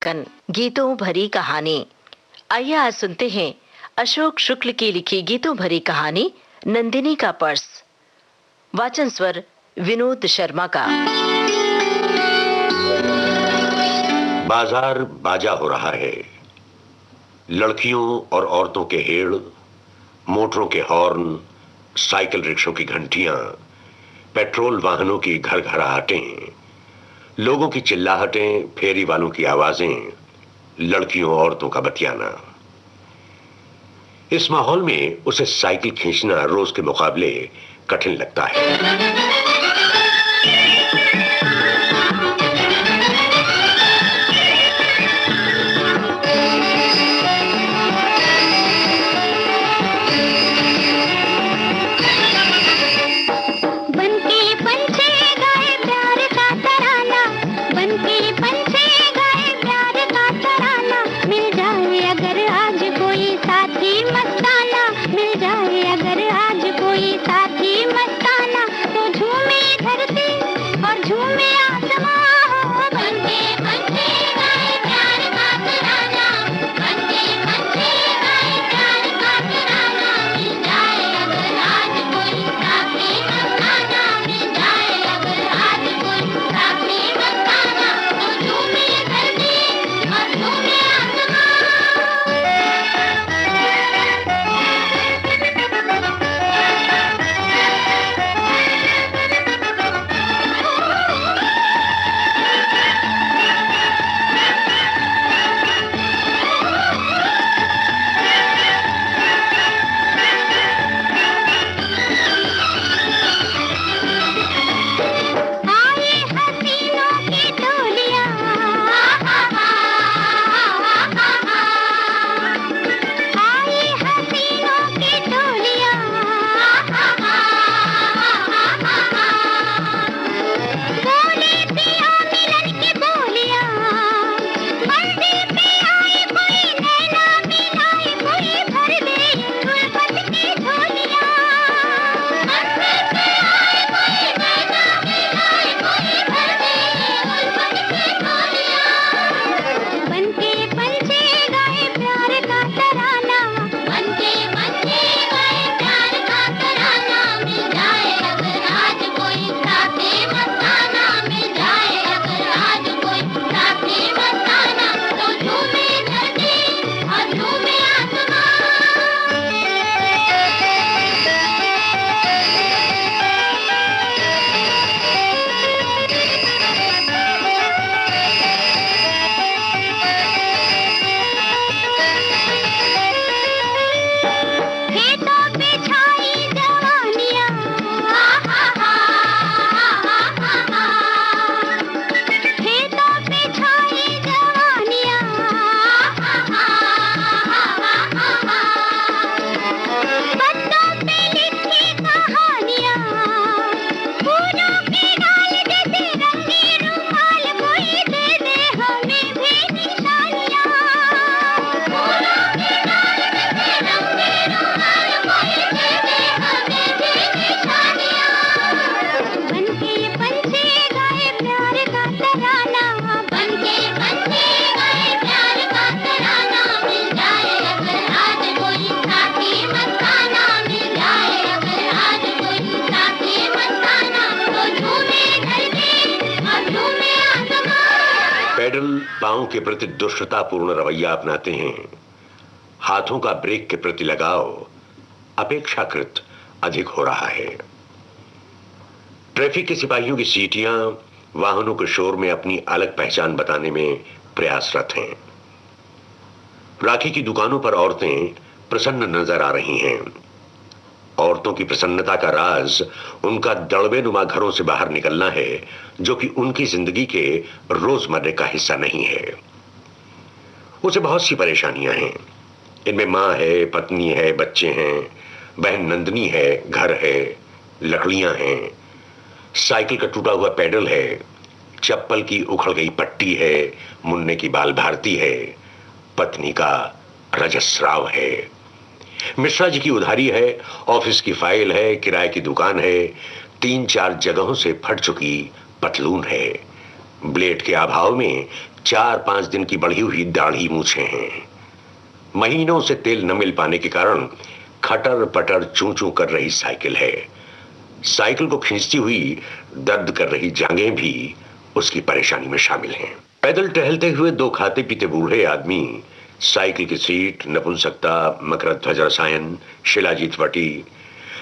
कन गीतों भरी कहानी। आइए आज सुनते हैं अशोक शुक्ल की लिखी गीतों भरी कहानी नंदिनी का पर्स। वाचन स्वर विनोद शर्मा का। बाजार बाजा हो रहा है। लड़कियों और औरतों के हेड़, मोटरों के हॉर्न, साइकिल रिक्शों की घंटियां, पेट्रोल वाहनों की घर घराहटें, लोगों की चिल्लाहटें, फेरी वालों की आवाजें, लड़कियों औरतों का बतियाना। इस माहौल में उसे साइकिल खींचना रोज के मुकाबले कठिन लगता है। पैडल पांव के प्रति दुष्टतापूर्ण रवैया अपनाते हैं। हाथों का ब्रेक के प्रति लगाव अपेक्षाकृत अधिक हो रहा है। ट्रैफिक के सिपाहियों की सीटियां वाहनों के शोर में अपनी अलग पहचान बताने में प्रयासरत हैं। राखी की दुकानों पर औरतें प्रसन्न नजर आ रही हैं। औरतों की प्रसन्नता का राज उनका दड़बेनुमा घरों से बाहर निकलना है, जो कि उनकी जिंदगी के रोजमर्रे का हिस्सा नहीं है। उसे बहुत सी परेशानियां हैं। इनमें मां है, पत्नी है, बच्चे हैं, बहन नंदिनी है, घर है, लकड़ियां हैं, साइकिल का टूटा हुआ पैडल है, चप्पल की उखड़ गई पट्टी है, मुन्ने की बाल भारती है, पत्नी का रजस्राव है, मिश्रा जी की उधारी है, ऑफिस की फाइल है, किराए की दुकान है, 3-4 जगहों से फट चुकी पतलून है, ब्लेड के अभाव में 4-5 दिन की बढ़ी हुई दाढ़ी मूछें हैं। महीनों से तेल न मिल पाने के कारण खटर पटर चूं चूं कर रही साइकिल है। साइकिल को खींचती हुई दर्द कर रही जांघें भी उसकी परेशानी में शामिल हैं। पैदल टहलते हुए 2 खाते पीते बूढ़े आदमी साइकिल की सीट, नपुंसकता, मकरध्वज रसायन, शिलाजीत वटी,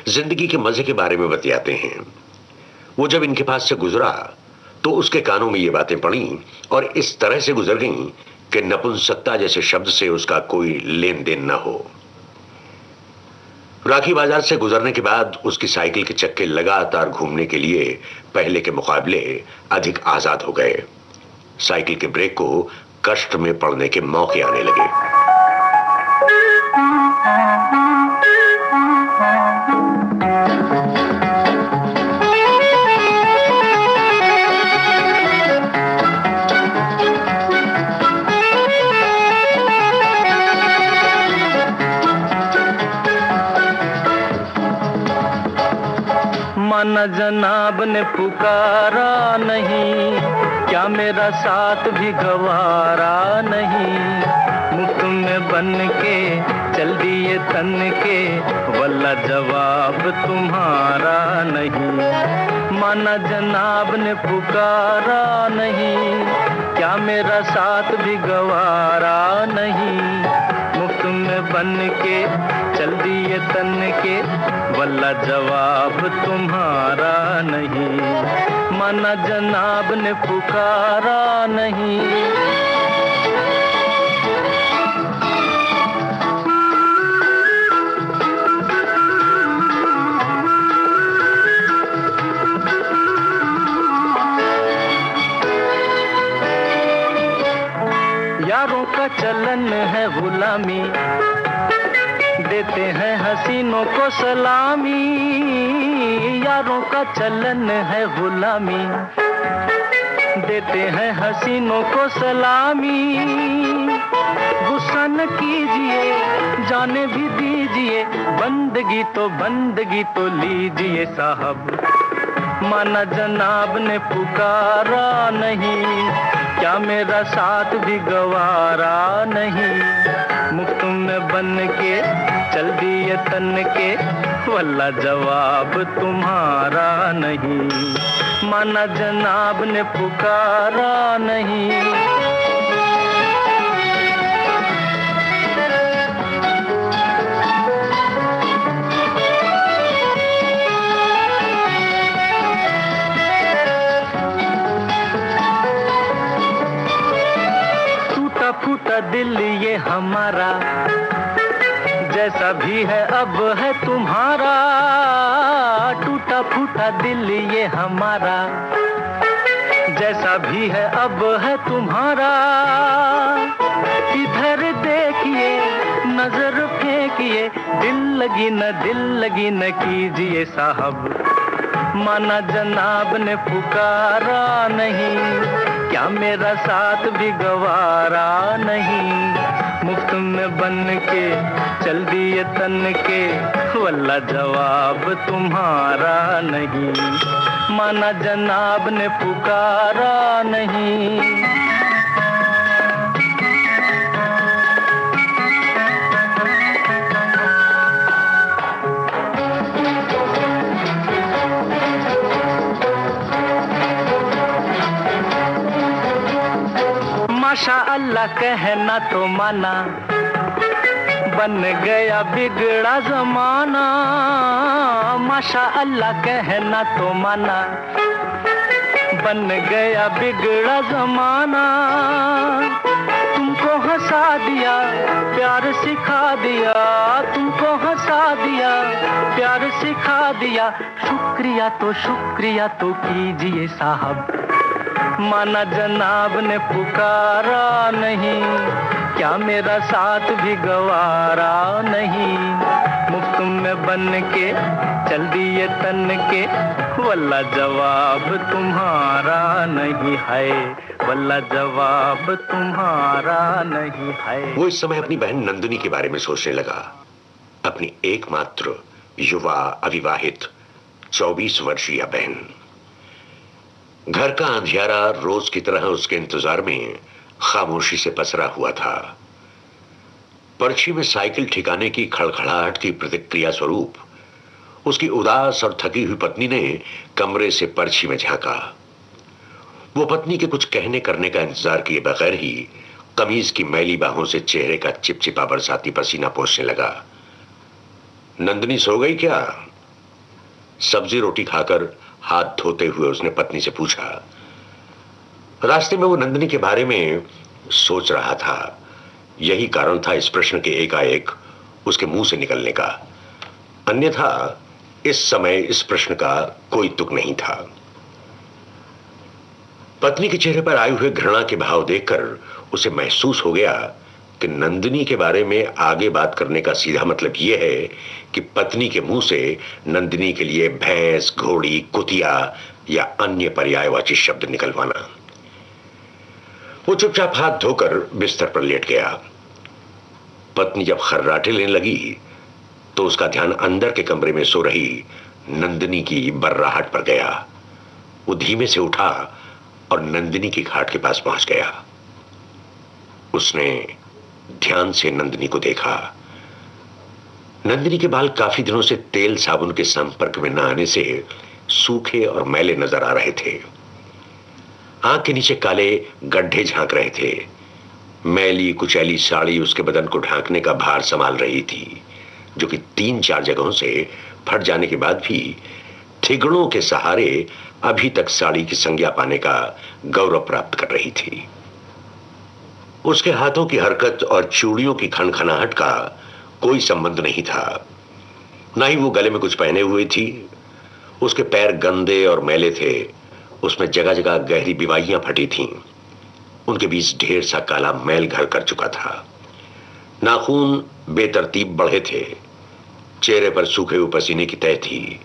जिंदगी के मजे के बारे में बतियाते हैं। वो जब इनके पास से गुजरा तो उसके कानों में ये बातें पड़ी और इस तरह से गुजर गईं कि नपुंसकता जैसे शब्द से उसका कोई लेन देन न हो। राखी बाजार से गुजरने के बाद उसकी साइकिल के चक्के लगातार घूमने के लिए पहले के मुकाबले अधिक आजाद हो गए। साइकिल के ब्रेक को कष्ट में पड़ने के मौके आने लगे। माना जनाब ने पुकारा नहीं, क्या मेरा साथ भी गवारा नहीं। मुफ्त में बन के चल दिए तन के, वल्ला जवाब तुम्हारा नहीं। माना जनाब ने पुकारा नहीं, क्या मेरा साथ भी गवारा नहीं। मुफ्त में बन के चल दिए तन के, वल्ला जवाब तुम्हारा नहीं। माना जनाब ने पुकारा नहीं। यारों का चलन है गुलामी, देते हैं हसीनों को सलामी। यारों का चलन है गुलामी, देते हैं हसीनों को सलामी। गुस्सा न कीजिए, जाने भी दीजिए, बंदगी तो लीजिए साहब। माना जनाब ने पुकारा नहीं, क्या मेरा साथ भी गवारा नहीं। मुफ्त में बन के चल दिए तन के, वल्ला जवाब तुम्हारा नहीं। माना जनाब ने पुकारा नहीं। फूटा दिल ये हमारा, जैसा भी है अब है तुम्हारा। टूटा फूटा दिल ये हमारा, जैसा भी है अब है तुम्हारा। इधर देखिए, नजर फेंकिए, दिल लगी न कीजिए साहब। माना जनाब ने पुकारा नहीं, क्या मेरा साथ भी गवारा नहीं। मुफ्त में बन के चल दिए तन के, वल्ला जवाब तुम्हारा नहीं। माना जनाब ने पुकारा नहीं। माशा अल्लाह कहना तो माना, बन गया बिगड़ा जमाना। माशा अल्लाह कहना तो माना, बन गया बिगड़ा जमाना। तुमको हंसा दिया, प्यार सिखा दिया, तुमको हंसा दिया, प्यार सिखा दिया। शुक्रिया तो कीजिए साहब। माना जनाब ने पुकारा नहीं, क्या मेरा साथ भी गवारा नहीं। मुफ्त में बन के चल दिए तन के, वल्ला जवाब तुम्हारा नहीं है। वल्ला जवाब तुम्हारा नहीं है। वो इस समय अपनी बहन नंदिनी के बारे में सोचने लगा। अपनी एकमात्र युवा अविवाहित 24 वर्षीय बहन। घर का अंधियारा रोज की तरह उसके इंतजार में खामोशी से पसरा हुआ था। पर्ची में साइकिल ठिकाने की खड़खड़ाहट की प्रतिक्रिया स्वरूप उसकी उदास और थकी हुई पत्नी ने कमरे से पर्ची में झांका। वो पत्नी के कुछ कहने करने का इंतजार किए बगैर ही कमीज की मैली बाहों से चेहरे का चिपचिपा बरसाती पसीना पोंछने लगा। नंदिनी सो गई क्या? सब्जी रोटी खाकर हाथ धोते हुए उसने पत्नी से पूछा। रास्ते में वो नंदिनी के बारे में सोच रहा था। यही कारण था इस प्रश्न के एकाएक उसके मुंह से निकलने का, अन्यथा इस समय इस प्रश्न का कोई तुक नहीं था। पत्नी के चेहरे पर आए हुए घृणा के भाव देखकर उसे महसूस हो गया कि नंदिनी के बारे में आगे बात करने का सीधा मतलब यह है कि पत्नी के मुंह से नंदिनी के लिए भैंस, घोड़ी, कुतिया या अन्य पर्यायवाची शब्द निकलवाना। वो चुपचाप हाथ धोकर बिस्तर पर लेट गया। पत्नी जब खर्राटे लेने लगी तो उसका ध्यान अंदर के कमरे में सो रही नंदिनी की बर्राहट पर गया। वो धीमे से उठा और नंदिनी की खाट के पास पहुंच गया। उसने ध्यान से नंदिनी को देखा। नंदिनी के बाल काफी दिनों से तेल साबुन के संपर्क में न आने से सूखे और मैले नजर आ रहे थे। आंख के नीचे काले गड्ढे झांक रहे थे। मैली कुचैली साड़ी उसके बदन को ढांकने का भार संभाल रही थी, जो कि 3-4 जगहों से फट जाने के बाद भी थिगड़ों के सहारे अभी तक साड़ी की संज्ञा पाने का गौरव प्राप्त कर रही थी। उसके हाथों की हरकत और चूड़ियों की खनखनाहट का कोई संबंध नहीं था। ना ही वो गले में कुछ पहने हुए थी। उसके पैर गंदे और मैले थे। उसमें जगह जगह गहरी बिवाइयां फटी थीं। उनके बीच ढेर सा काला मैल घर कर चुका था। नाखून बेतरतीब बढ़े थे। चेहरे पर सूखे हुए पसीने की तह थी।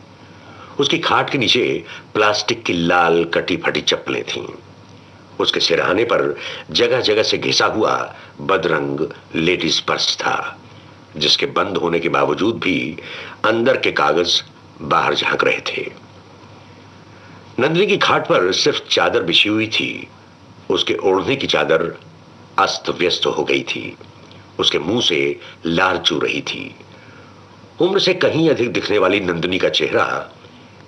उसकी खाट के नीचे प्लास्टिक की लाल कटी फटी चप्पलें थीं। उसके सिरहाने पर जगह जगह से घिसा हुआ बदरंग लेडीज पर्स था, जिसके बंद होने के बावजूद भी अंदर के कागज बाहर झांक रहे थे। नंदिनी की खाट पर सिर्फ चादर बिछी हुई थी। उसके ओढ़ने की चादर अस्त व्यस्त हो गई थी। उसके मुंह से लार चू रही थी। उम्र से कहीं अधिक दिखने वाली नंदिनी का चेहरा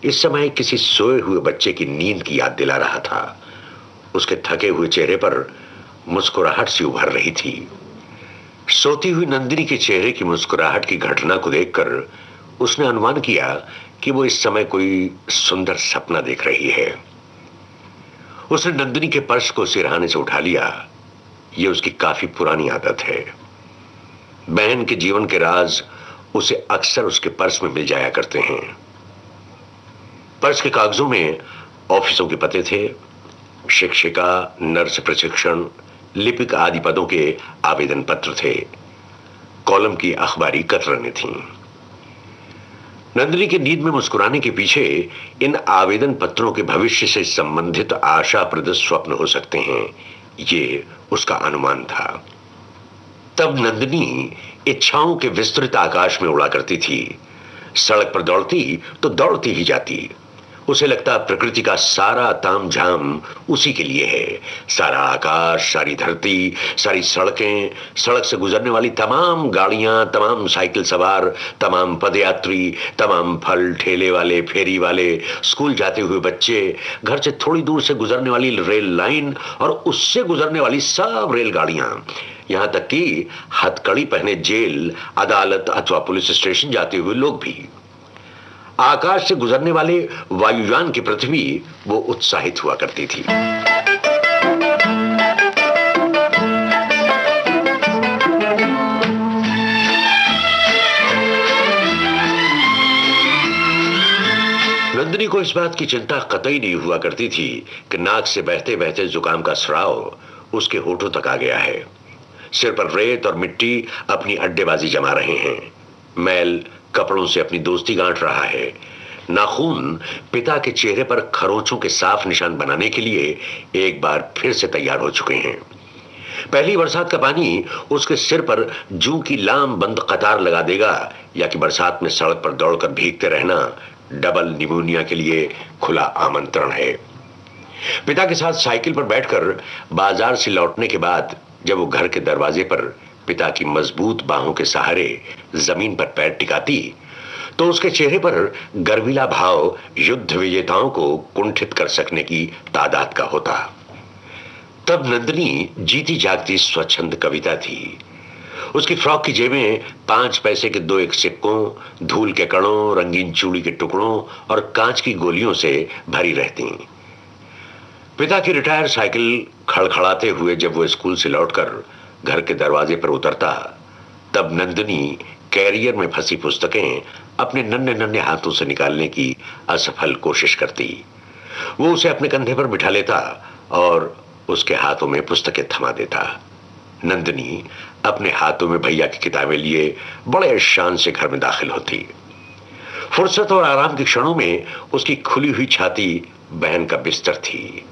इस समय किसी सोए हुए बच्चे की नींद की याद दिला रहा था। उसके थके हुए चेहरे पर मुस्कुराहट सी उभर रही थी। सोती हुई नंदिनी के चेहरे की मुस्कुराहट की घटना को देखकर उसने अनुमान किया कि वो इस समय कोई सुंदर सपना देख रही है। उसने नंदिनी के पर्स को सिरहाने से उठा लिया। यह उसकी काफी पुरानी आदत है। बहन के जीवन के राज उसे अक्सर उसके पर्स में मिल जाया करते हैं। पर्स के कागजों में ऑफिसों के पते थे। शिक्षिका, नर्स प्रशिक्षण, लिपिक आदि पदों के आवेदन पत्र थे। कॉलम की अखबारी कतरनें थीं। नंदिनी की नींद में मुस्कुराने के पीछे इन आवेदन पत्रों के भविष्य से संबंधित आशाप्रद स्वप्न हो सकते हैं, ये उसका अनुमान था। तब नंदिनी इच्छाओं के विस्तृत आकाश में उड़ा करती थी। सड़क पर दौड़ती तो दौड़ती ही जाती। उसे लगता प्रकृति का सारा तामझाम उसी के लिए है। सारा आकाश, सारी धरती, सारी सड़कें, सड़क से गुजरने वाली तमाम गाड़ियां, तमाम साइकिल सवार, तमाम पदयात्री, तमाम फल ठेले वाले, फेरी वाले, स्कूल जाते हुए बच्चे, घर से थोड़ी दूर से गुजरने वाली रेल लाइन और उससे गुजरने वाली सब रेलगाड़ियां, यहां तक कि हथकड़ी पहने जेल, अदालत अथवा पुलिस स्टेशन जाते हुए लोग भी। आकाश से गुजरने वाले वायुयान के प्रति भी वो उत्साहित हुआ करती थी। नंदिनी को इस बात की चिंता कतई नहीं हुआ करती थी कि नाक से बहते बहते जुकाम का स्राव उसके होठों तक आ गया है। सिर पर रेत और मिट्टी अपनी अड्डेबाजी जमा रहे हैं। मैल कपड़ों से अपनी दोस्ती गांठ रहा है। नाखून पिता के चेहरे पर खरोंचों के साफ निशान बनाने के लिए एक बार फिर से तैयार हो चुके हैं। पहली बरसात का पानी उसके सिर पर जूं की लाम बंद कतार लगा देगा, या कि बरसात में सड़क पर दौड़कर भीगते रहना डबल निमोनिया के लिए खुला आमंत्रण है। पिता के साथ साइकिल पर बैठकर बाजार से लौटने के बाद जब वो घर के दरवाजे पर पिता की मजबूत बाहों के सहारे जमीन पर पैर टिकाती तो उसके चेहरे पर गर्विला भाव युद्ध विजेताओं को कुंठित कर सकने की तादाद का होता। तब नंदिनी जीती जागती स्वच्छंद कविता थी। उसकी फ्रॉक की जेबें 5 पैसे के 2 एक सिक्कों, धूल के कणों, रंगीन चूड़ी के टुकड़ों और कांच की गोलियों से भरी रहती। पिता की रिटायर साइकिल खड़खड़ाते हुए जब वो स्कूल से लौटकर घर के दरवाजे पर उतरता तब नंदिनी कैरियर में फंसी पुस्तकें अपने नन्हे नन्हे हाथों से निकालने की असफल कोशिश करती। वो उसे अपने कंधे पर बिठा लेता और उसके हाथों में पुस्तकें थमा देता। नंदिनी अपने हाथों में भैया की किताबें लिए बड़े शान से घर में दाखिल होती। फुर्सत और आराम के क्षणों में उसकी खुली हुई छाती बहन का बिस्तर थी।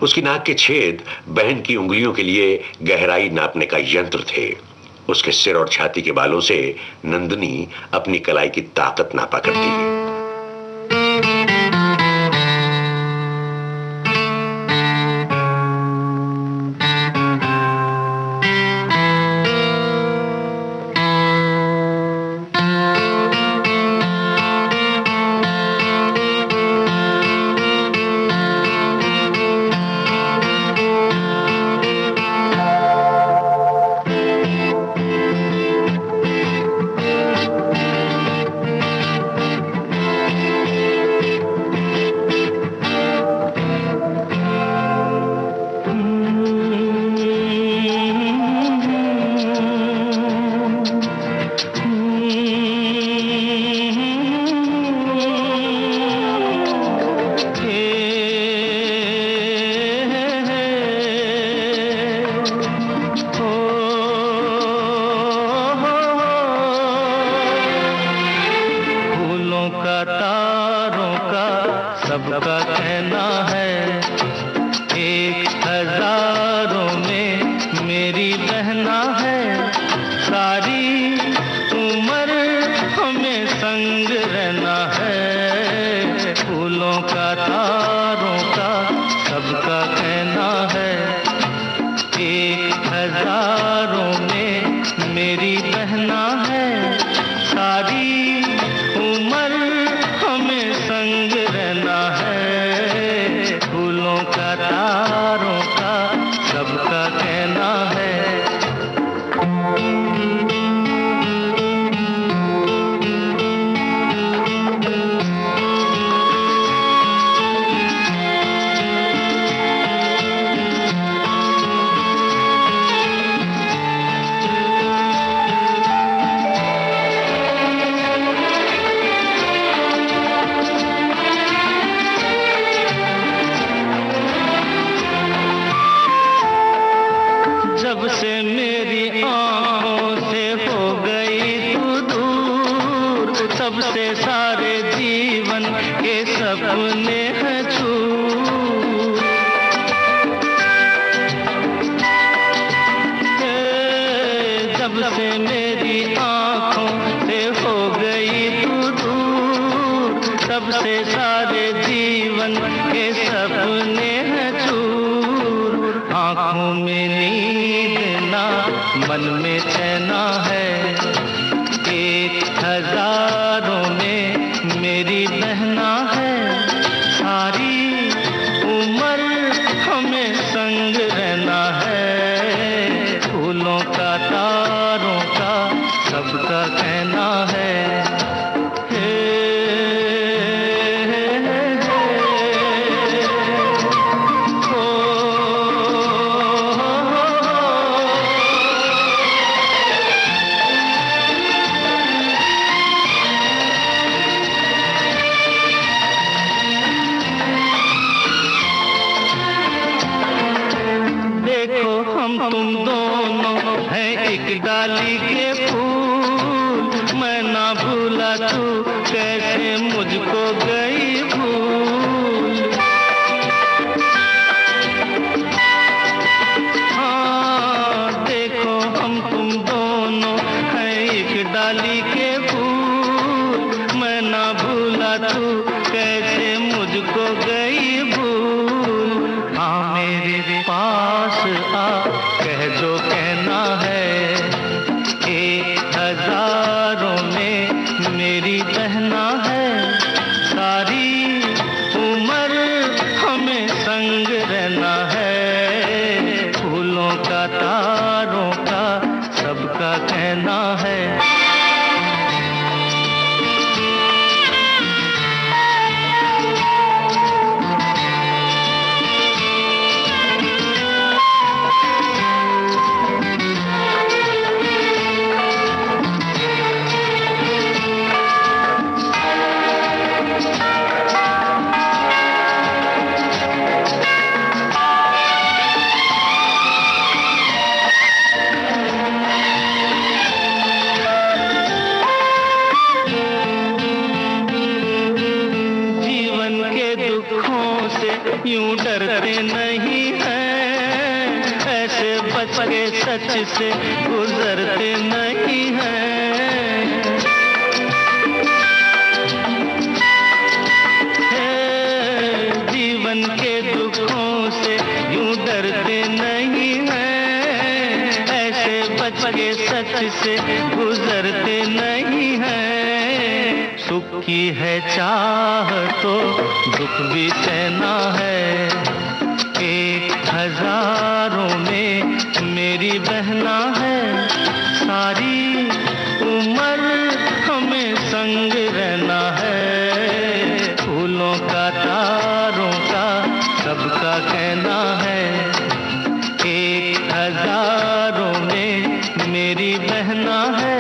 उसकी नाक के छेद बहन की उंगलियों के लिए गहराई नापने का यंत्र थे। उसके सिर और छाती के बालों से नंदिनी अपनी कलाई की ताकत नापा करती। सबका कहना है एक हजारों में मेरी बहना है, सारी उम्र हमें संग रहना है। फूलों का तारों का सबका कहना है एक हजारों में मेरी बहना है, सारी उम्र हमें संग रहना है। फूलों का तारों का सबका कहना है। जब से मेरी आँखों से हो गई तू दूर, तब से सारे जीवन के सपने हैं चूर। जब से मेरी आँखों से हो गई तू दूर, तब से सारे जीवन के सपने हैं चूर। आँखों में नींद ना मन में चैना है, एक हजारों में मेरी बहना है, सारी उम्र हमें संग रहना है। फूलों का तारों का सबका कहना है। हम तुम दोनों हैं एक डाली के फूल, मैं ना भूला तू कैसे मुझको गई भूल। हाँ देखो हम तुम दोनों हैं एक डाली के फूल, मैं ना भूला तू कैसे मुझको गई भूल। के सच से गुजरते नहीं हैं। जीवन के दुखों से यूं डरते नहीं हैं, ऐसे बच के सच से गुजरते नहीं हैं। सुख की है चाह तो दुख भी सहना है, 1000 में मेरी बहना है। सारी उम्र हमें संग रहना है, फूलों का तारों का सबका कहना है। 1000 में मेरी बहना है।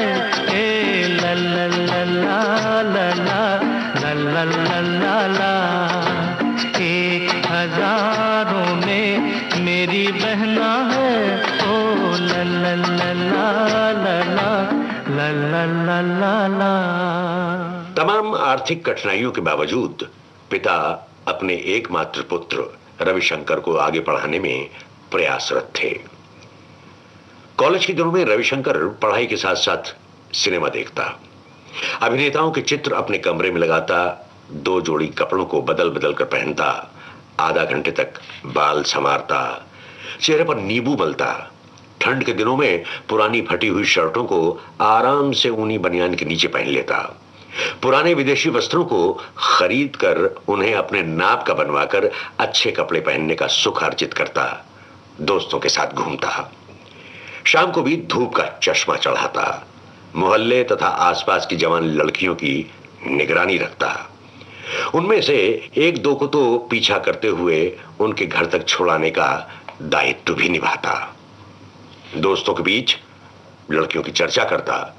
ए ला ला ला ला ला ला ला ला ला ला। 1000 में मेरी बहना है। ओ ला ला ला ला ला ला ला ला ला ला। तमाम आर्थिक कठिनाइयों के बावजूद पिता अपने एकमात्र पुत्र रविशंकर को आगे पढ़ाने में प्रयासरत थे। कॉलेज के दिनों में रविशंकर पढ़ाई के साथ साथ सिनेमा देखता, अभिनेताओं के चित्र अपने कमरे में लगाता, 2 जोड़ी कपड़ों को बदल बदल कर पहनता, आधा घंटे तक बाल संवारता, चेहरे पर नींबू मलता, ठंड के दिनों में पुरानी फटी हुई शर्टों को आराम से ऊनी बनियान के नीचे पहन लेता, पुराने विदेशी वस्त्रों को खरीद कर उन्हें अपने नाप का बनवाकर अच्छे कपड़े पहनने का सुख अर्जित करता, दोस्तों के साथ घूमता, शाम को भी धूप का चश्मा चढ़ाता, मोहल्ले तथा आसपास की जवान लड़कियों की निगरानी रखता, उनमें से 1-2 को तो पीछा करते हुए उनके घर तक छुड़ाने का दायित्व भी निभाता, दोस्तों के बीच लड़कियों की चर्चा करता,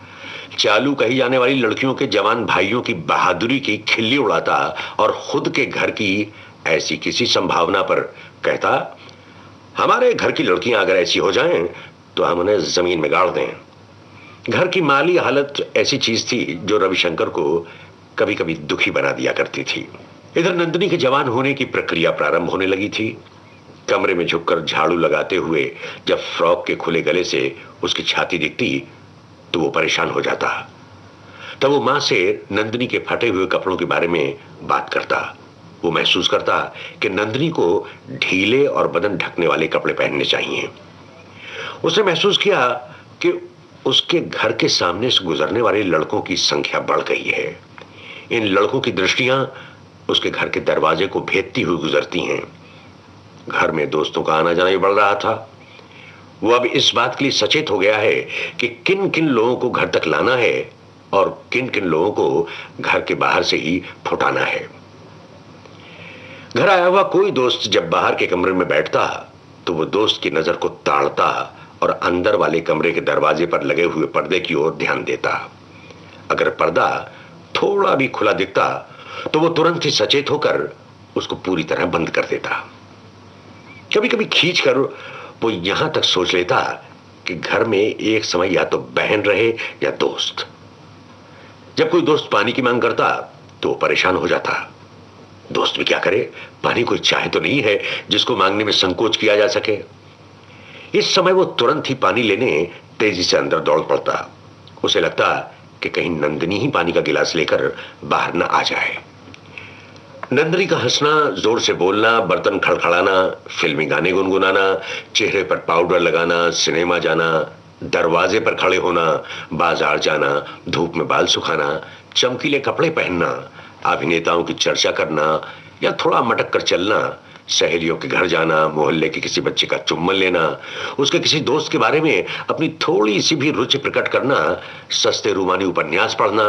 चालू कही जाने वाली लड़कियों के जवान भाइयों की बहादुरी की खिल्ली उड़ाता और खुद के घर की ऐसी किसी संभावना पर कहता, हमारे घर की लड़कियां अगर ऐसी हो जाएं तो हम उन्हें जमीन में गाड़ दें। घर की माली हालत ऐसी चीज थी जो रविशंकर को कभी कभी दुखी बना दिया करती थी। इधर नंदिनी के जवान होने की प्रक्रिया प्रारंभ होने लगी थी। कमरे में झुककर झाड़ू लगाते हुए जब फ्रॉक के खुले गले से उसकी छाती दिखती तो वो परेशान हो जाता। तब वो मां से नंदिनी के फटे हुए कपड़ों के बारे में बात करता। वो महसूस करता कि नंदिनी को ढीले और बदन ढकने वाले कपड़े पहनने चाहिए। उसने महसूस किया कि उसके घर के सामने से गुजरने वाले लड़कों की संख्या बढ़ गई है। इन लड़कों की दृष्टियां उसके घर के दरवाजे को भेदती हुई गुजरती हैं। घर में दोस्तों का आना जाना भी बढ़ रहा था। वो अब इस बात के लिए सचेत हो गया है कि किन किन लोगों को घर तक लाना है और किन किन लोगों को घर के बाहर से ही फुटाना है। घर आया हुआ कोई दोस्त जब बाहर के कमरे में बैठता तो वो दोस्त की नजर को ताड़ता और अंदर वाले कमरे के दरवाजे पर लगे हुए पर्दे की ओर ध्यान देता। अगर पर्दा थोड़ा भी खुला दिखता तो वो तुरंत ही सचेत होकर उसको पूरी तरह बंद कर देता। कभी कभी खींचकर वो यहां तक सोच लेता कि घर में एक समय या तो बहन रहे या दोस्त। जब कोई दोस्त पानी की मांग करता तो वो परेशान हो जाता। दोस्त भी क्या करे, पानी कोई चाहे तो नहीं है जिसको मांगने में संकोच किया जा सके। इस समय वो तुरंत ही पानी लेने तेजी से अंदर दौड़ पड़ता। उसे लगता कि कहीं नंदिनी ही पानी का गिलास लेकर बाहर न आ जाए। नंदिनी का हंसना, जोर से बोलना, बर्तन खड़खड़ाना, फिल्मी गाने गुनगुनाना, चेहरे पर पाउडर लगाना, सिनेमा जाना, दरवाजे पर खड़े होना, बाजार जाना, धूप में बाल सुखाना, चमकीले कपड़े पहनना, अभिनेताओं की चर्चा करना या थोड़ा मटक कर चलना, सहेलियों के घर जाना, मोहल्ले के किसी बच्चे का चुम्बन लेना, उसके किसी दोस्त के बारे में अपनी थोड़ी सी भी रुचि प्रकट करना, सस्ते रूमानी उपन्यास पढ़ना,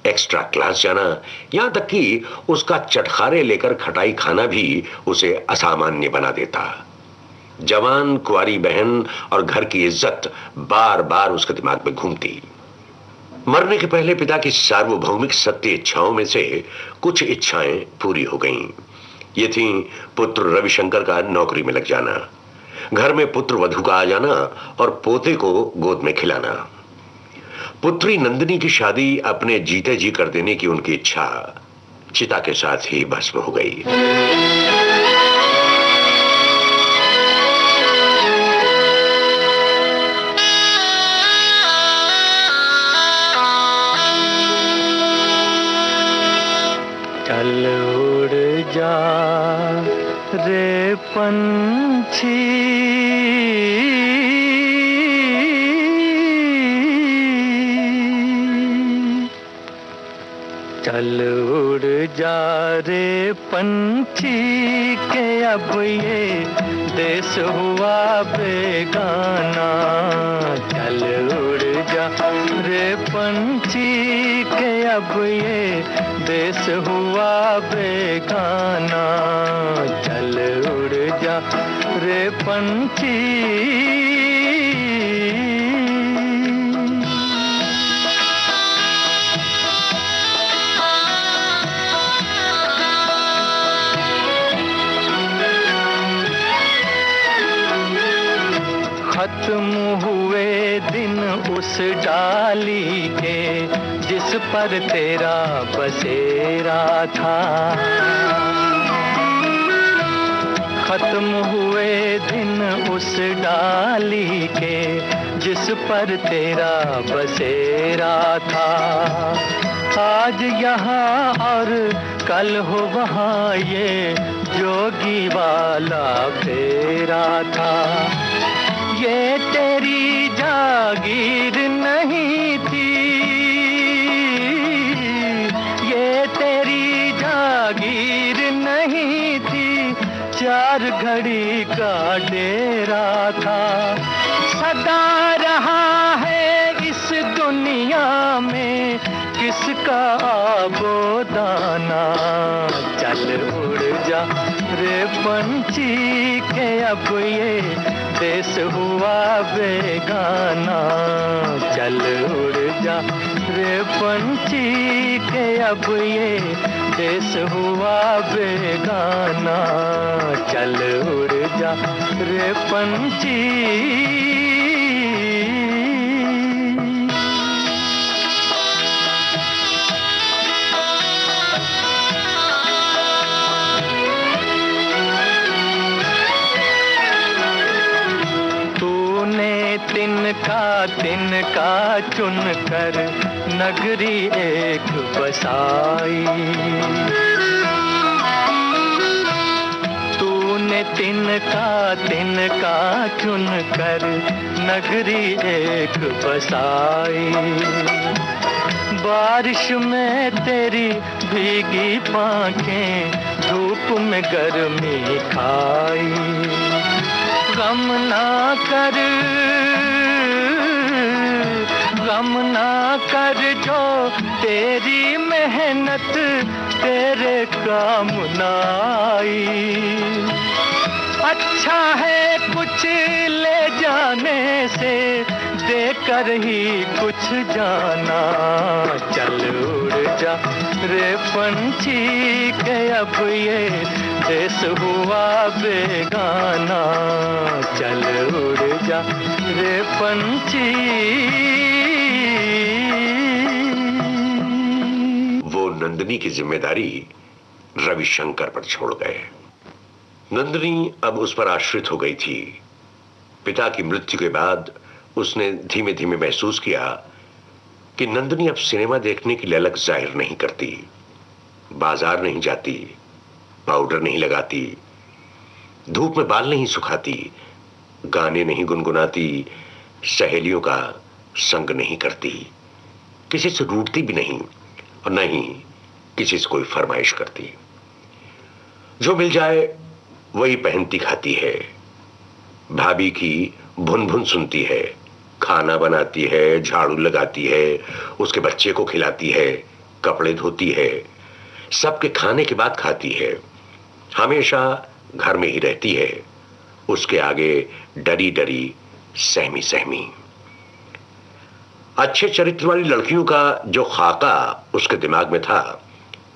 एक्स्ट्रा क्लास जाना, यहां तक कि उसका चटखारे लेकर खटाई खाना भी उसे असामान्य बना देता। जवान कुंवारी बहन और घर की इज्जत बार बार उसके दिमाग में घूमती। मरने के पहले पिता की सार्वभौमिक सत्य इच्छाओं में से कुछ इच्छाएं पूरी हो गईं। ये थी पुत्र रविशंकर का नौकरी में लग जाना, घर में पुत्र वधू का आ जाना और पोते को गोद में खिलाना। पुत्री नंदिनी की शादी अपने जीते जी कर देने की उनकी इच्छा चिता के साथ ही भस्म हो गई। चल उड़ जा रे पंछी, चल उड़ जा रे पंछी के अब ये देश हुआ बेगाना। चल उड़ जा रे पंछी के अब ये देश हुआ बेगाना। चल उड़ जा रे पंछी। खत्म हुए दिन उस डाली के जिस पर तेरा बसेरा था। खत्म हुए दिन उस डाली के जिस पर तेरा बसेरा था। आज यहाँ और कल हो वहाँ ये जोगी वाला फेरा था। ये तेरी जागीर नहीं थी, ये तेरी जागीर नहीं थी, चार घड़ी का डेरा था। सदा रहा है इस दुनिया में किसका आबोदाना। चल उड़ जा रे पंछी के अब ये देश हुआ बेगाना। चल उड़ जा रे पंछी के अब ये देश हुआ बेगाना। चल उड़ जा रे पंछी। तिनका चुन कर नगरी एक बसाई। तूने तिनका चुन कर नगरी एक बसाई। बारिश में तेरी भीगी पांखें धूप में गर्मी खाई। गम ना कर जो तेरी मेहनत तेरे काम ना आई। अच्छा है कुछ ले जाने से देकर ही कुछ जाना। चल उड़ जा रे पंछी के अब ये देश हुआ बेगाना। चल उड़ जा रे पंछी। वो नंदिनी की जिम्मेदारी रविशंकर पर छोड़ गए। नंदिनी अब उस पर आश्रित हो गई थी। पिता की मृत्यु के बाद उसने धीमे धीमे महसूस किया कि नंदिनी अब सिनेमा देखने की ललक जाहिर नहीं करती, बाजार नहीं जाती, पाउडर नहीं लगाती, धूप में बाल नहीं सुखाती, गाने नहीं गुनगुनाती, सहेलियों का संग नहीं करती, किसी से रूठती भी नहीं और न ही किसी से कोई फरमाइश करती। जो मिल जाए वही पहनती खाती है, भाभी की भुन भुन सुनती है, खाना बनाती है, झाड़ू लगाती है, उसके बच्चे को खिलाती है, कपड़े धोती है, सबके खाने के बाद खाती है, हमेशा घर में ही रहती है, उसके आगे डरी डरी सहमी सहमी। अच्छे चरित्र वाली लड़कियों का जो खाका उसके दिमाग में था,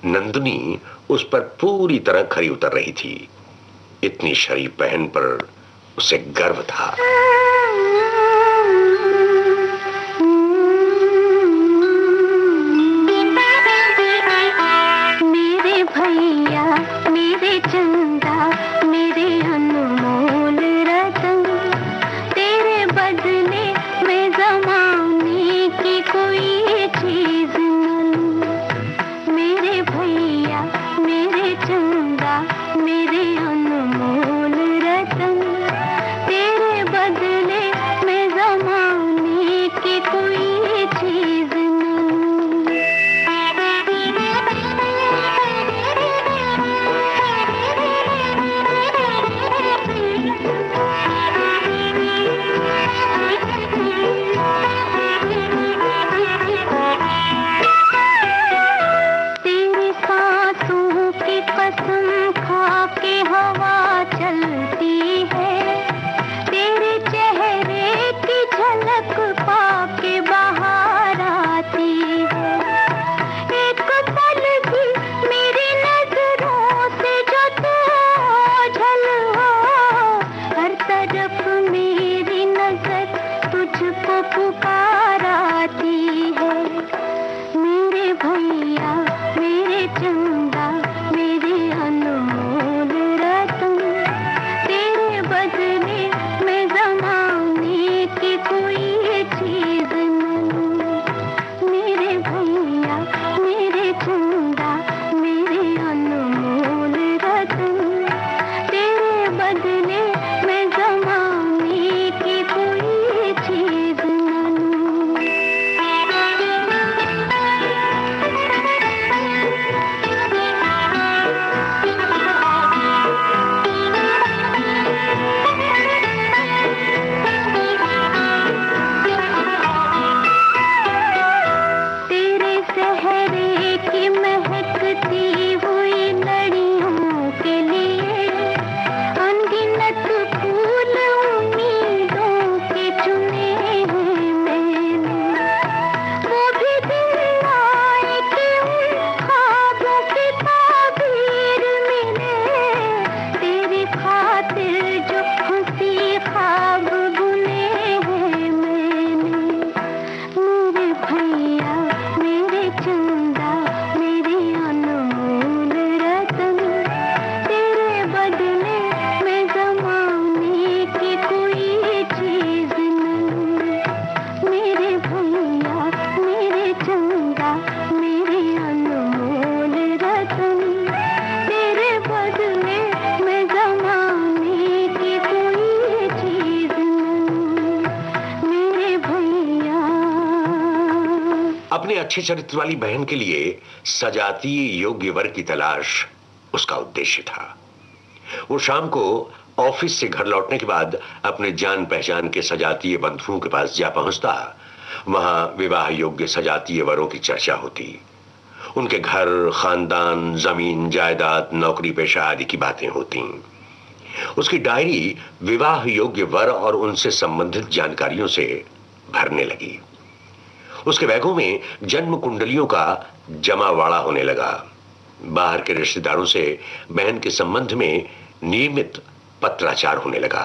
नंदिनी उस पर पूरी तरह खरी उतर रही थी। इतनी शरीफ बहन पर उसे गर्व था। मेरे भैया, मेरे चंदा, मेरे अनमोल रतन, तेरे बदले में जमाने की कोई चीज न लूं। मेरे भैया अपने अच्छे चरित्र वाली बहन के लिए सजातीय योग्य वर की तलाश उसका उद्देश्य था। वो शाम को ऑफिस से घर लौटने के बाद अपने जान पहचान के सजातीय बंधुओं के पास जा पहुंचता। वहां विवाह योग्य सजातीय वरों की चर्चा होती। उनके घर, खानदान, जमीन जायदाद, नौकरी पेशा आदि की बातें होती। उसकी डायरी विवाह योग्य वर और उनसे संबंधित जानकारियों से भरने लगी। उसके बैगों में जन्म कुंडलियों का जमावाड़ा होने लगा। बाहर के रिश्तेदारों से बहन के संबंध में नियमित पत्राचार होने लगा।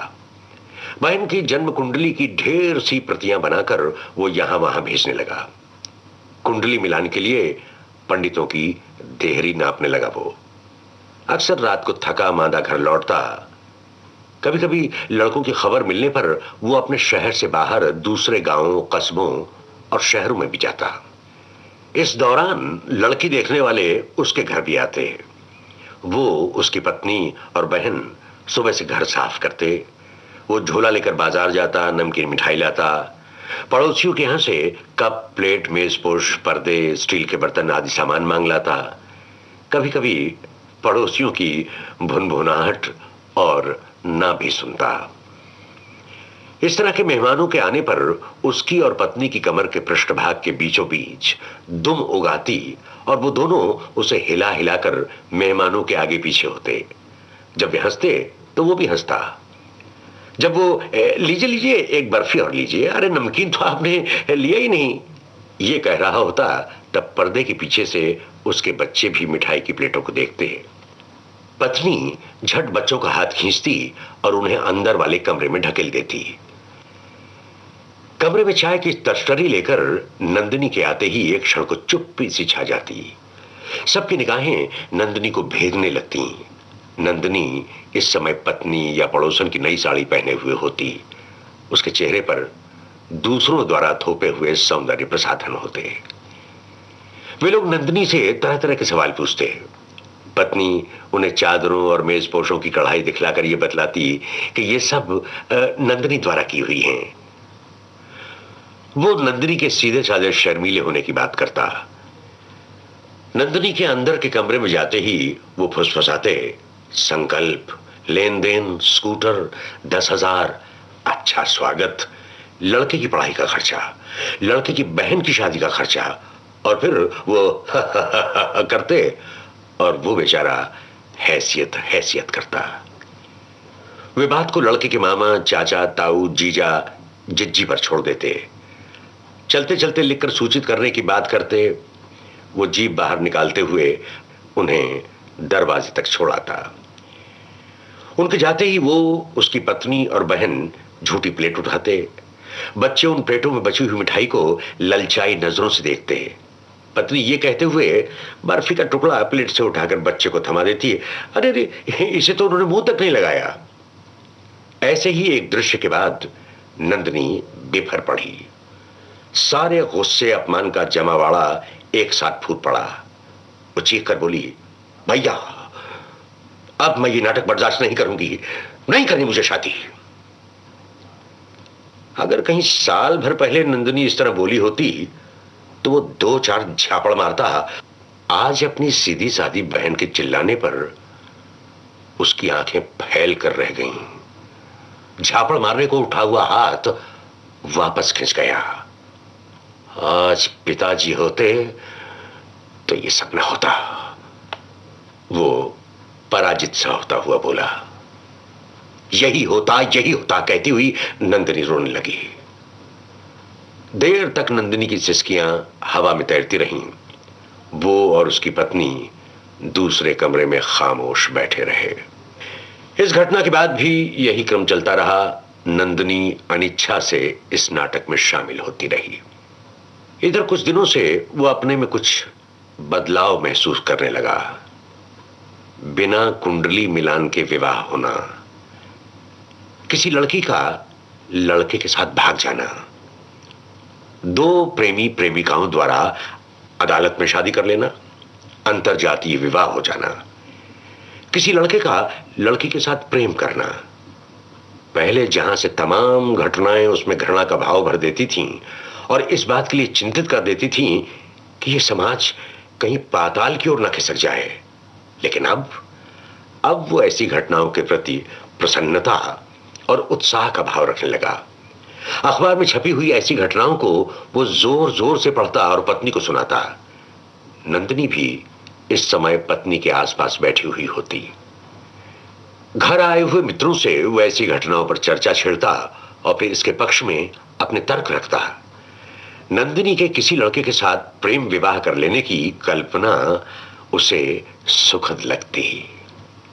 बहन की जन्म कुंडली की ढेर सी प्रतियां बनाकर वो यहां वहां भेजने लगा। कुंडली मिलान के लिए पंडितों की देहरी नापने लगा। वो अक्सर रात को थका मांदा घर लौटता। कभी कभी लड़कों की खबर मिलने पर वो अपने शहर से बाहर दूसरे गांवों, कस्बों और शहरों में भी जाता। इस दौरान लड़की देखने वाले उसके घर भी आते। वो, उसकी पत्नी और बहन सुबह से घर साफ करते। वो झोला लेकर बाजार जाता, नमकीन मिठाई लाता। पड़ोसियों के यहां से कप, प्लेट, मेजपोश, पर्दे, स्टील के बर्तन आदि सामान मांग लाता। कभी कभी पड़ोसियों की भुनभुनाहट और ना भी सुनता। इस तरह के मेहमानों के आने पर उसकी और पत्नी की कमर के पृष्ठभाग के बीचों बीच दुम उगाती और वो दोनों उसे हिला हिलाकर मेहमानों के आगे पीछे होते। जब वे हंसते तो वो भी हंसता। जब वो लीजिए लीजिए एक बर्फी और लीजिए, अरे नमकीन तो आपने लिया ही नहीं, ये कह रहा होता, तब पर्दे के पीछे से उसके बच्चे भी मिठाई की प्लेटों को देखते। पत्नी झट बच्चों का हाथ खींचती और उन्हें अंदर वाले कमरे में ढकेल देती। कमरे में चाय की तस्तरी लेकर नंदिनी के आते ही एक क्षण को चुप्पी सी छा जाती। सबकी निगाहें नंदिनी को भेदने लगती। नंदिनी इस समय पत्नी या पड़ोसन की नई साड़ी पहने हुए होती। उसके चेहरे पर दूसरों द्वारा थोपे हुए सौंदर्य प्रसाधन होते। वे लोग नंदिनी से तरह तरह के सवाल पूछते। पत्नी उन्हें चादरों और मेजपोशों की कढ़ाई दिखलाकर यह बतलाती कि ये सब नंदिनी द्वारा की हुई हैं। वो नंदिनी के सीधे साधे शर्मीले होने की बात करता। नंदिनी के अंदर के कमरे में जाते ही वो फुसफुसाते, संकल्प, लेन देन, स्कूटर, 10,000, अच्छा स्वागत, लड़के की पढ़ाई का खर्चा, लड़के की बहन की शादी का खर्चा, और फिर वो करते और वो बेचारा हैसियत हैसियत करता। वे बात को लड़के के मामा, चाचा, ताऊ, जीजा, जिज्जी पर छोड़ देते। चलते चलते लिखकर सूचित करने की बात करते। वो जीप बाहर निकालते हुए उन्हें दरवाजे तक छोड़ाता। उनके जाते ही वो, उसकी पत्नी और बहन झूठी प्लेट उठाते। बच्चे उन प्लेटों में बची हुई मिठाई को ललचाई नजरों से देखते। पत्नी ये कहते हुए बर्फी का टुकड़ा प्लेट से उठाकर बच्चे को थमा देती है, अरे रे, इसे तो उन्होंने मुंह तक नहीं लगाया। ऐसे ही एक दृश्य के बाद नंदिनी बेफर पड़ी। सारे गुस्से अपमान का जमावाड़ा एक साथ फूट पड़ा। वो चीख कर बोली, भैया अब मैं ये नाटक बर्दाश्त नहीं करूंगी, नहीं करनी मुझे शादी। अगर कहीं साल भर पहले नंदिनी इस तरह बोली होती तो वो 2-4 झापड़ मारता। आज अपनी सीधी सादी बहन के चिल्लाने पर उसकी आंखें फैल कर रह गईं। झापड़ मारने को उठा हुआ हाथ वापस खिंच गया। आज पिताजी होते तो ये सब न होता। वो पराजित सा होता हुआ बोला, यही होता कहती हुई नंदिनी रोने लगी। देर तक नंदिनी की सिसकियां हवा में तैरती रहीं। वो और उसकी पत्नी दूसरे कमरे में खामोश बैठे रहे। इस घटना के बाद भी यही क्रम चलता रहा। नंदिनी अनिच्छा से इस नाटक में शामिल होती रही। इधर कुछ दिनों से वो अपने में कुछ बदलाव महसूस करने लगा। बिना कुंडली मिलान के विवाह होना, किसी लड़की का लड़के के साथ भाग जाना, 2 प्रेमी प्रेमिकाओं द्वारा अदालत में शादी कर लेना, अंतरजातीय विवाह हो जाना, किसी लड़के का लड़की के साथ प्रेम करना। पहले जहां से तमाम घटनाएं उसमें घृणा का भाव भर देती थीं, और इस बात के लिए चिंतित कर देती थी कि यह समाज कहीं पाताल की ओर न खिसक जाए। लेकिन अब वो ऐसी घटनाओं के प्रति प्रसन्नता और उत्साह का भाव रखने लगा। अखबार में छपी हुई ऐसी घटनाओं को वो जोर जोर से पढ़ता और पत्नी को सुनाता। नंदिनी भी इस समय पत्नी के आसपास बैठी हुई होती। घर आए हुए मित्रों से वो ऐसी घटनाओं पर चर्चा छेड़ता और फिर इसके पक्ष में अपने तर्क रखता। नंदिनी के किसी लड़के के साथ प्रेम विवाह कर लेने की कल्पना उसे सुखद लगती।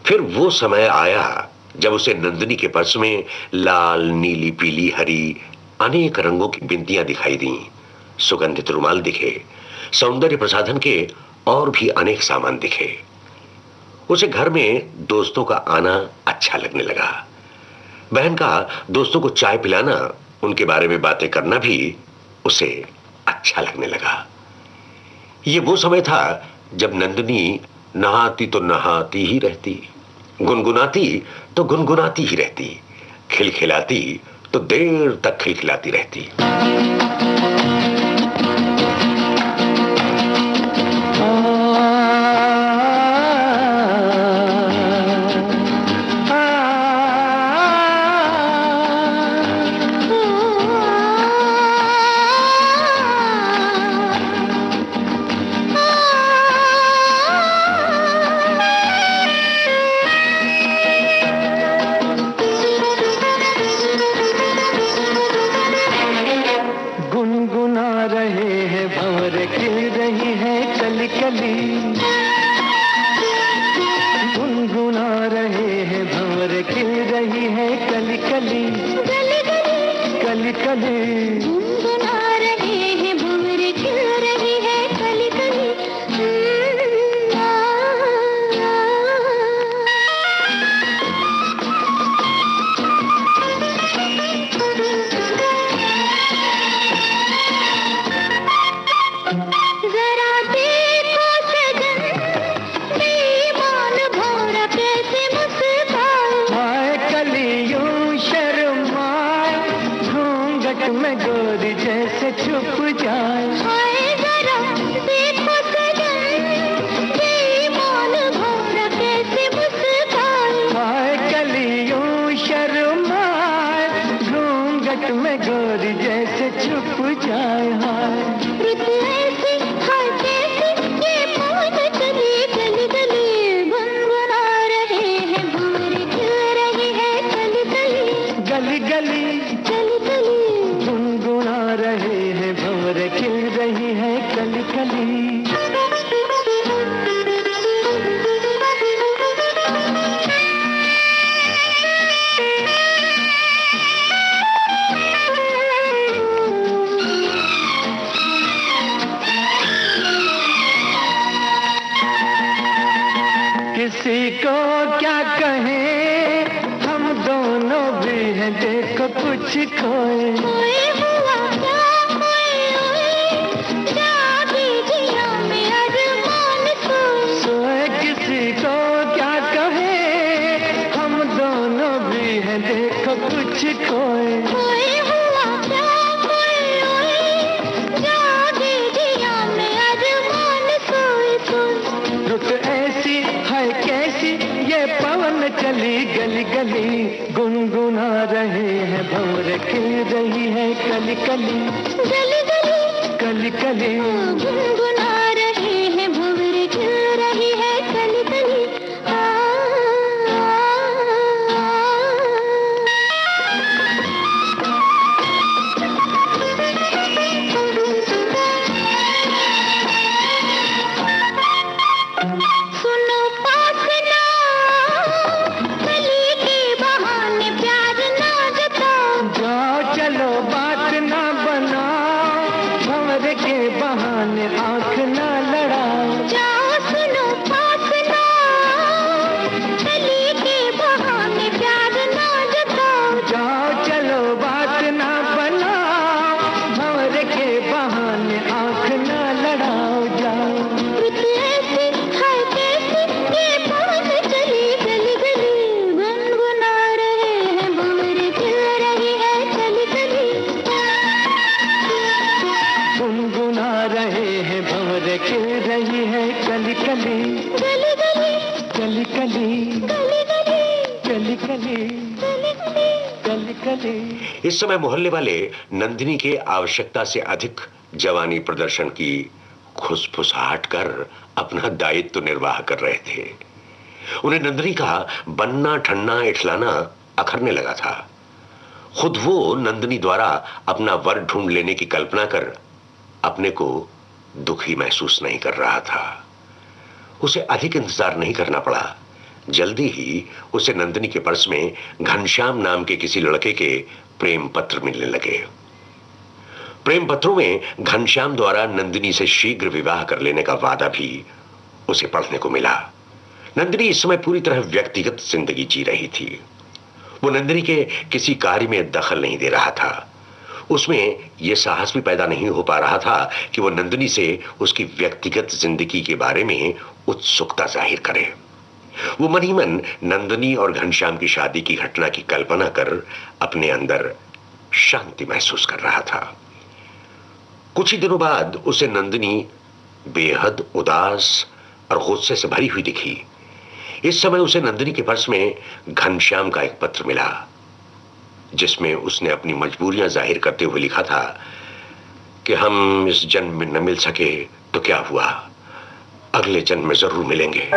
फिर वो समय आया जब उसे नंदिनी के पर्स में लाल, नीली, पीली, हरी अनेक रंगों की बिंदियां दिखाई दी, सुगंधित रुमाल दिखे, सौंदर्य प्रसाधन के और भी अनेक सामान दिखे। उसे घर में दोस्तों का आना अच्छा लगने लगा। बहन का दोस्तों को चाय पिलाना, उनके बारे में बातें करना भी उसे अच्छा लगने लगा। ये वो समय था जब नंदिनी नहाती तो नहाती ही रहती, गुनगुनाती तो गुनगुनाती ही रहती, खिलखिलाती तो देर तक खिलखिलाती रहती। रहे हैं भंवर के रही है कली कली गली गली कली कली गली कली गली कली कली कली। इस समय मोहल्ले वाले नंदिनी के आवश्यकता से अधिक जवानी प्रदर्शन की खुसफुसाहट कर अपना दायित्व निर्वाह कर रहे थे। उन्हें नंदिनी का बनना ठन्ना इठलाना अखरने लगा था। खुद वो नंदिनी द्वारा अपना वर ढूंढ लेने की कल्पना कर अपने को दुखी महसूस नहीं कर रहा था। उसे अधिक इंतजार नहीं करना पड़ा। जल्दी ही उसे नंदिनी के पर्स में घनश्याम नाम के किसी लड़के के प्रेम पत्र मिलने लगे। प्रेम पत्रों में घनश्याम द्वारा नंदिनी से शीघ्र विवाह कर लेने का वादा भी उसे पढ़ने को मिला। नंदिनी इस समय पूरी तरह व्यक्तिगत जिंदगी जी रही थी। वो नंदिनी के किसी कार्य में दखल नहीं दे रहा था। उसमें यह साहस भी पैदा नहीं हो पा रहा था कि वो नंदिनी से उसकी व्यक्तिगत जिंदगी के बारे में उत्सुकता जाहिर करे। वो मन ही मन नंदिनी और घनश्याम की शादी की घटना की कल्पना कर अपने अंदर शांति महसूस कर रहा था। कुछ ही दिनों बाद उसे नंदिनी बेहद उदास और गुस्से से भरी हुई दिखी। इस समय उसे नंदिनी के पर्स में घनश्याम का एक पत्र मिला, जिसमें उसने अपनी मजबूरियां जाहिर करते हुए लिखा था कि हम इस जन्म में न मिल सके तो क्या हुआ, अगले जन्म में जरूर मिलेंगे।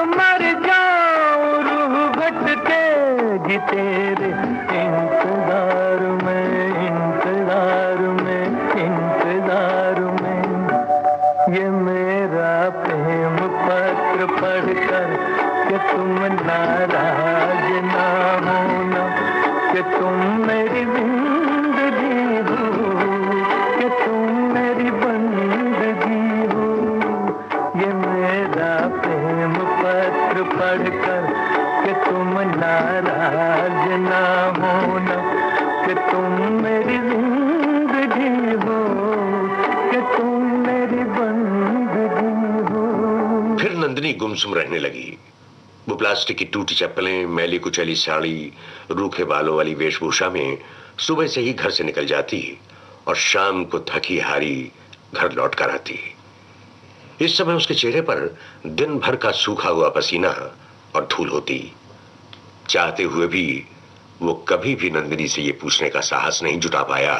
मर जाऊं रूह भटकेगी तेरे इंतजार में, इंतजार में, इंतजार में। ये मेरा प्रेम पत्र पढ़कर कि तुम नाराज ना होना, कि तुम मेरी जिंदगी हो, कि तुम मेरी बंदगी हो। ये मेरा प्रेम पत्र पढ़कर कि तुम नाराज ना होना, कि तुम मेरी जिंदगी हो, कि तुम मेरी बंदगी हो। फिर नंदिनी गुमसुम रहने लगी। वो प्लास्टिक की टूटी चप्पलें, मैली कुचैली साड़ी, रूखे बालों वाली वेशभूषा में सुबह से ही घर से निकल जाती और शाम को थकी हारी घर लौट कर आती। इस समय उसके चेहरे पर दिन भर का सूखा हुआ पसीना और धूल होती। चाहते हुए भी वो कभी भी नंदिनी से ये पूछने का साहस नहीं जुटा पाया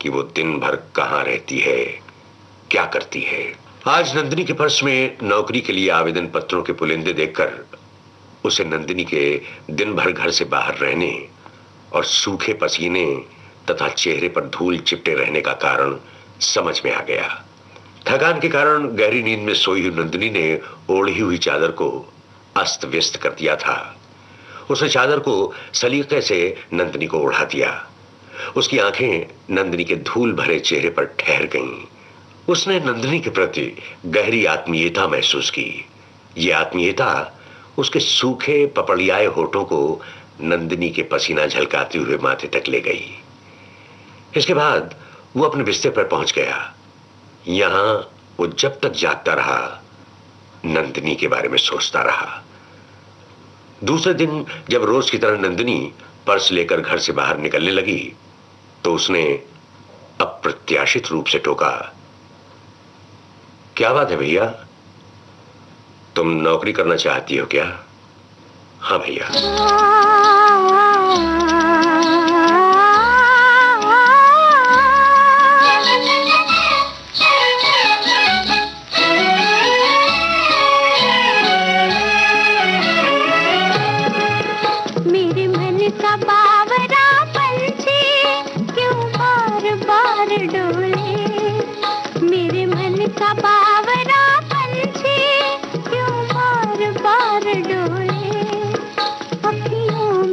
कि वो दिन भर कहां रहती है, क्या करती है। आज नंदिनी के पर्स में नौकरी के लिए आवेदन पत्रों के पुलिंदे देखकर उसे नंदिनी के दिन भर घर से बाहर रहने और सूखे पसीने तथा चेहरे पर धूल चिपटे रहने का कारण समझ में आ गया। थकान के कारण गहरी नींद में सोई हुई नंदिनी ने ओढ़ी हुई चादर को अस्त व्यस्त कर दिया था। उसने चादर को सलीके से नंदिनी को ओढ़ा दिया। उसकी आंखें नंदिनी के धूल भरे चेहरे पर ठहर गईं। उसने नंदिनी के प्रति गहरी आत्मीयता महसूस की। यह आत्मीयता उसके सूखे पपड़ियाए होठों को नंदिनी के पसीना झलकाते हुए माथे तक ले गई। इसके बाद वो अपने बिस्तर पर पहुंच गया। यहां वो जब तक जागता रहा नंदिनी के बारे में सोचता रहा। दूसरे दिन जब रोज की तरह नंदिनी पर्स लेकर घर से बाहर निकलने लगी तो उसने अप्रत्याशित रूप से टोका, क्या बात है भैया, तुम नौकरी करना चाहती हो क्या? हाँ भैया। मेरे मन का बावरा पंछी क्यों बार बार डोले, मेरे मन का बावरा पंछी क्यों बार बार डोले। अखियों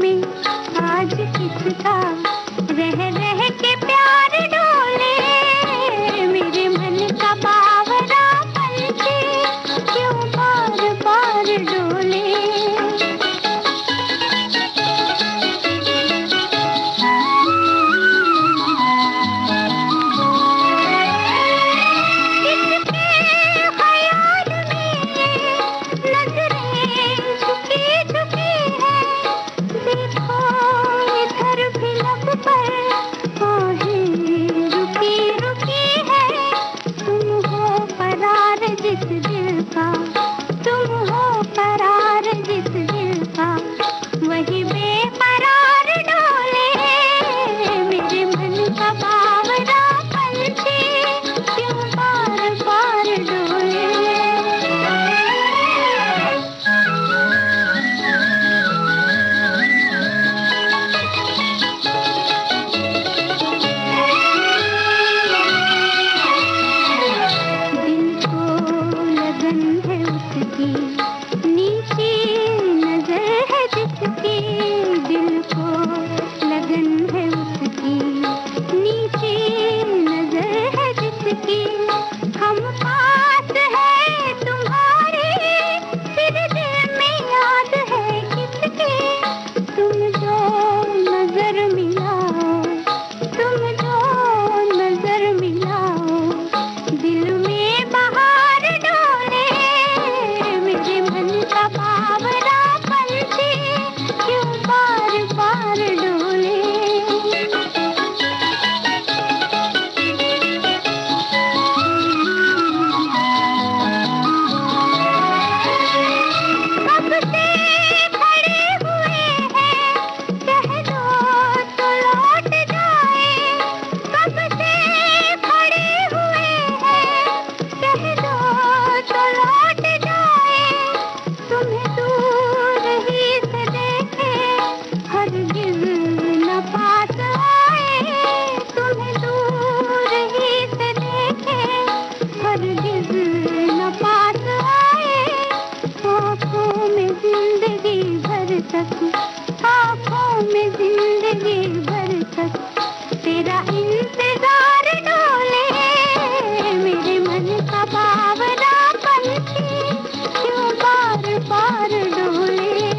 बार डोले,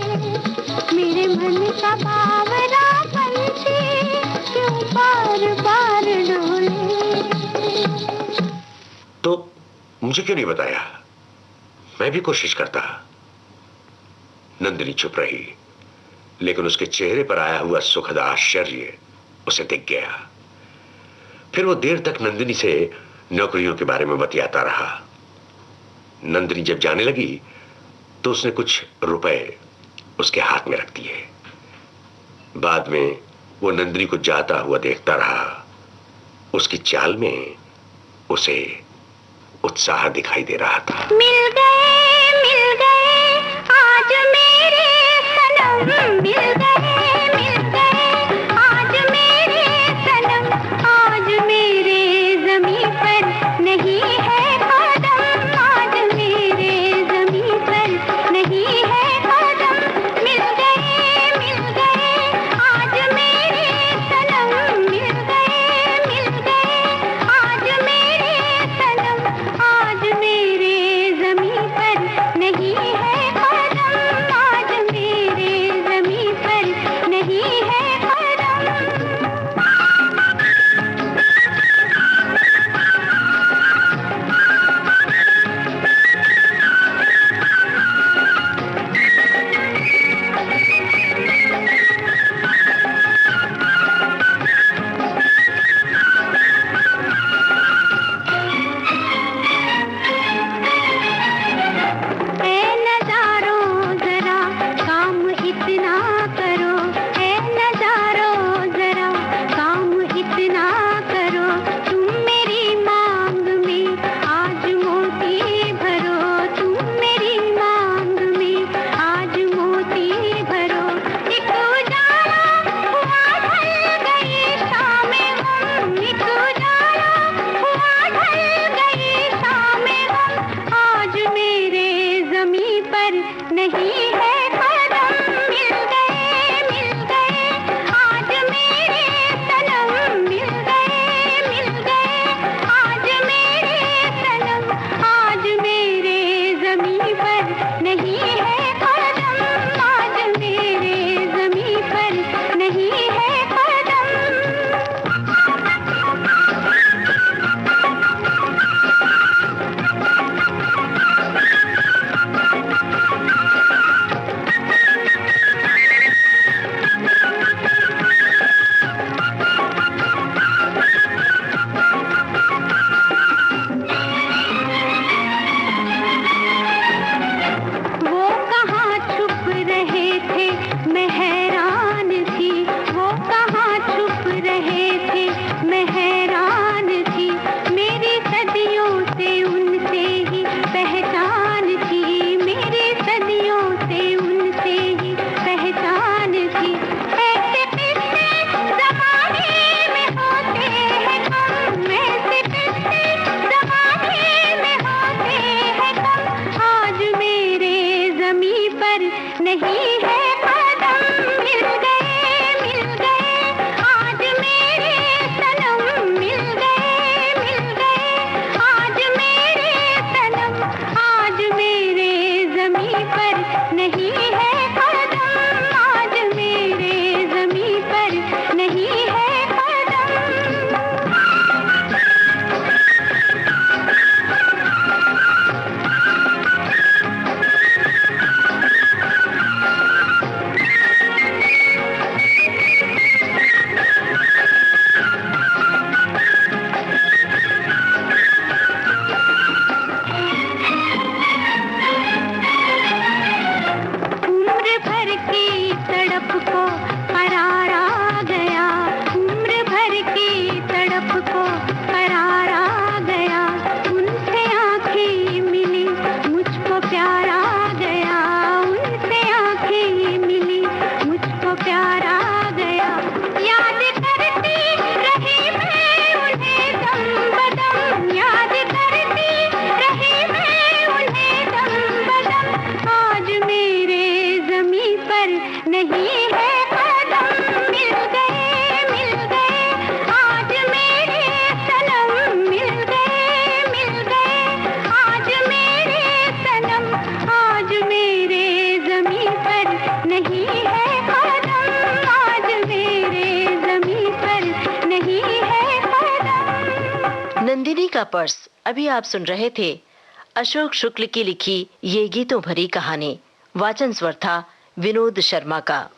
मेरे मन का बावरा पंछी क्यों बार बार डोले। तो मुझे क्यों नहीं बताया? मैं भी कोशिश करता। नंदिनी चुप रही, लेकिन उसके चेहरे पर आया हुआ सुखद आश्चर्य उसे दिख गया। फिर वो देर तक नंदिनी से नौकरियों के बारे में बतियाता रहा। नंदिनी जब जाने लगी तो उसने कुछ रुपए उसके हाथ में रख दिए। बाद में वो नंदिनी को जाता हुआ देखता रहा। उसकी चाल में उसे उत्साह दिखाई दे रहा था। मिल गए आज मेरे सनम, मिल गए आज मेरे सनम, आज मेरे ज़मीं पर नहीं है कदम, आज मेरे ज़मीं पर नहीं है कदम। मिल गए आज मेरे सनम, मिल गए आज मेरे सनम, आज मेरे ज़मीं पर नहीं है कदम, आज मेरे ज़मीं पर नहीं है कदम। ऐ नज़ारों ज़रा काम इतना करो, ऐ नज़ारों ज़रा काम इतना करो, तुम मेरी मांग में आज मोती भरो, तुम मेरी मांग में आज मोती भरो। एक उजाला हुआ ढल गई शामें हम, एक उजाला हुआ ढल गई शामें हम, आज मेरे ज़मीं पर नहीं है कदम। मिल गए आज मेरे सनम, मिल गए आज मेरे सनम, आज मेरे ज़मीं पर नहीं है कदम, आज मेरे ज़मीं पर नहीं है कदम। वो कहाँ छुप रहे थे मैं हैरान थी, वो कहाँ छुप रहे थे मैं हैरान थी, मेरी सदियों से उनसे ही पहचान थी, मेरी सदियों से उनसे ही पहचान थी। ऐसे किस्से ज़माने में होते हैं कम, ऐसे किस्से ज़माने में होते हैं कम, आज मेरे ज़मीं पर नहीं है कदम। मिल गए आज मेरे सनम, मिल गए आज मेरे सनम, आज मेरे ज़मीं पर नहीं है कदम, आज मेरे ज़मीं पर नहीं है कदम। नंदिनी का पर्स। अभी आप सुन रहे थे अशोक शुक्ल की लिखी ये गीतों भरी कहानी। वाचन स्वर था विनोद शर्मा का।